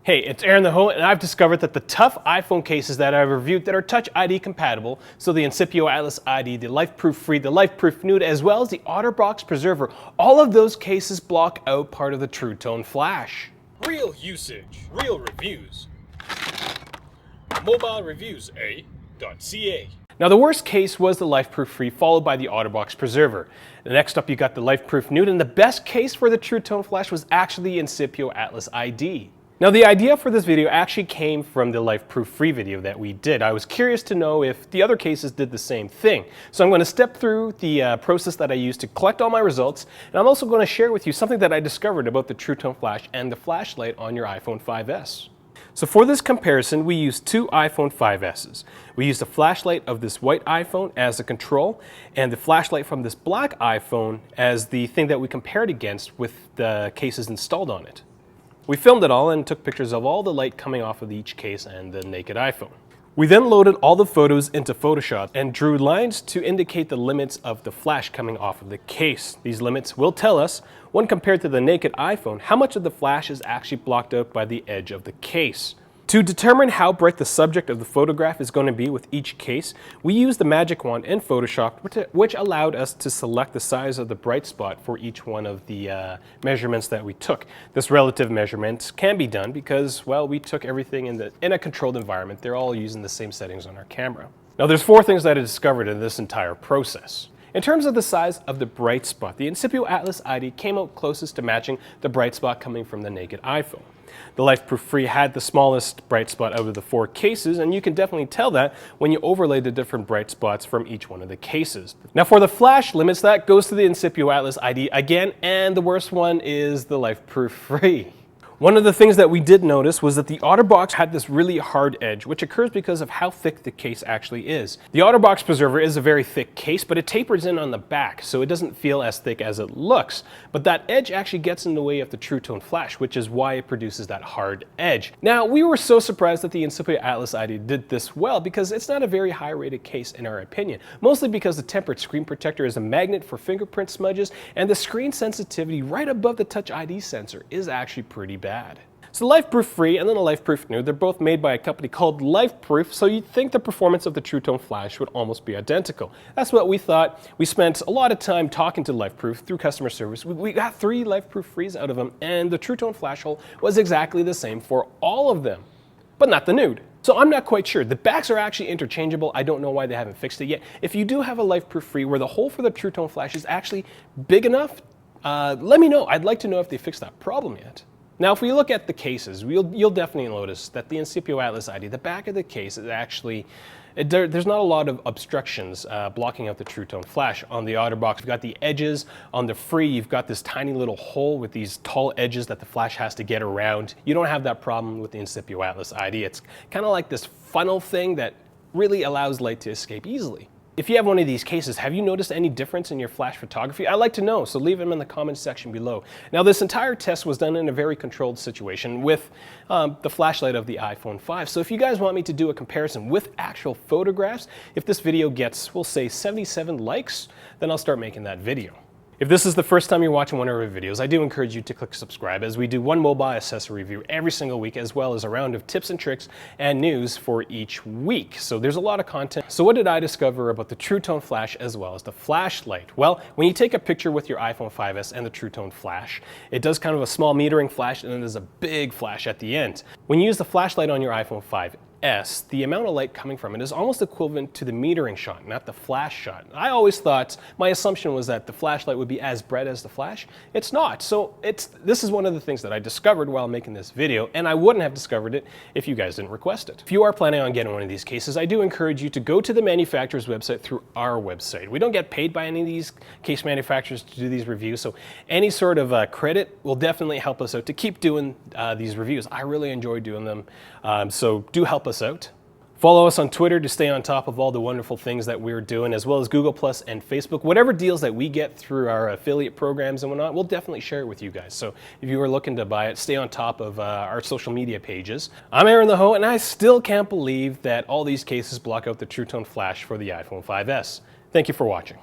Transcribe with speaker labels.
Speaker 1: Hey, it's Aaron the Ho, and I've discovered that the tough iPhone cases that I've reviewed that are Touch ID compatible, so the Incipio Atlas ID, the LifeProof Fre, the LifeProof Nuud, as well as the Otterbox Preserver, all of those cases block out part of the True Tone flash.
Speaker 2: Real usage, real reviews. Mobilereviews-eh.ca.
Speaker 1: Now the worst case was the LifeProof Fre followed by the Otterbox Preserver. Next up you got the LifeProof Nuud, and the best case for the True Tone flash was actually the Incipio Atlas ID. Now the idea for this video actually came from the LifeProof Fre video that we did. I was curious to know if the other cases did the same thing. So I'm going to step through the process that I used to collect all my results, and I'm also going to share with you something that I discovered about the True Tone flash and the flashlight on your iPhone 5S. So for this comparison, we used two iPhone 5Ss. We used a flashlight of this white iPhone as a control, and the flashlight from this black iPhone as the thing that we compared against with the cases installed on it. We filmed it all and took pictures of all the light coming off of each case and the naked iPhone. We then loaded all the photos into Photoshop and drew lines to indicate the limits of the flash coming off of the case. These limits will tell us, when compared to the naked iPhone, how much of the flash is actually blocked out by the edge of the case. To determine how bright the subject of the photograph is going to be with each case, we used the magic wand in Photoshop, which allowed us to select the size of the bright spot for each one of the measurements that we took. This relative measurement can be done because, well, we took everything in a controlled environment. They're all using the same settings on our camera. Now, there's four things that I discovered in this entire process. In terms of the size of the bright spot, the Incipio Atlas ID came out closest to matching the bright spot coming from the naked iPhone. The LifeProof Fre had the smallest bright spot out of the four cases, and you can definitely tell that when you overlay the different bright spots from each one of the cases. Now for the flash limits, that goes to the Incipio Atlas ID again, and the worst one is the LifeProof Fre. One of the things that we did notice was that the Otterbox had this really hard edge, which occurs because of how thick the case actually is. The Otterbox Preserver is a very thick case, but it tapers in on the back, so it doesn't feel as thick as it looks. But that edge actually gets in the way of the True Tone flash, which is why it produces that hard edge. Now, we were so surprised that the Incipio Atlas ID did this well because it's not a very high-rated case in our opinion, mostly because the tempered screen protector is a magnet for fingerprint smudges, and the screen sensitivity right above the Touch ID sensor is actually pretty bad. So the LifeProof Fre and then the LifeProof Nuud, they're both made by a company called LifeProof, so you'd think the performance of the True Tone flash would almost be identical. That's what we thought. We spent a lot of time talking to LifeProof through customer service. We got 3 LifeProof Fres out of them, and the True Tone flash hole was exactly the same for all of them, but not the Nuud. So I'm not quite sure. The backs are actually interchangeable. I don't know why they haven't fixed it yet. If you do have a LifeProof Fre where the hole for the True Tone flash is actually big enough, let me know. I'd like to know if they fixed that problem yet. Now, if we look at the cases, you'll definitely notice that the Incipio Atlas ID, the back of the case is actually, there's not a lot of obstructions blocking out the True Tone flash. On the Otterbox, you've got the edges. On the Fre, you've got this tiny little hole with these tall edges that the flash has to get around. You don't have that problem with the Incipio Atlas ID. It's kind of like this funnel thing that really allows light to escape easily. If you have one of these cases, have you noticed any difference in your flash photography? I'd like to know, so leave them in the comments section below. Now, this entire test was done in a very controlled situation with the flashlight of the iPhone 5. So if you guys want me to do a comparison with actual photographs, if this video gets, we'll say 77 likes, then I'll start making that video. If this is the first time you're watching one of our videos, I do encourage you to click subscribe, as we do one mobile accessory review every single week, as well as a round of tips and tricks and news for each week. So there's a lot of content. So what did I discover about the True Tone flash as well as the flashlight? Well, when you take a picture with your iPhone 5S and the True Tone flash, it does kind of a small metering flash, and then there's a big flash at the end. When you use the flashlight on your iPhone 5S, the amount of light coming from it is almost equivalent to the metering shot, not the flash shot. I always thought, my assumption was that the flashlight would be as bright as the flash. It's not. So this is one of the things that I discovered while making this video, and I wouldn't have discovered it if you guys didn't request it. If you are planning on getting one of these cases, I do encourage you to go to the manufacturer's website through our website. We don't get paid by any of these case manufacturers to do these reviews, so any sort of credit will definitely help us out to keep doing these reviews. I really enjoy doing them, so do help us out. Follow us on Twitter to stay on top of all the wonderful things that we're doing, as well as Google Plus and Facebook. Whatever deals that we get through our affiliate programs and whatnot, we'll definitely share it with you guys. So if you are looking to buy it, stay on top of our social media pages. I'm Aaron the Ho, and I still can't believe that all these cases block out the True Tone flash for the iPhone 5S. Thank you for watching.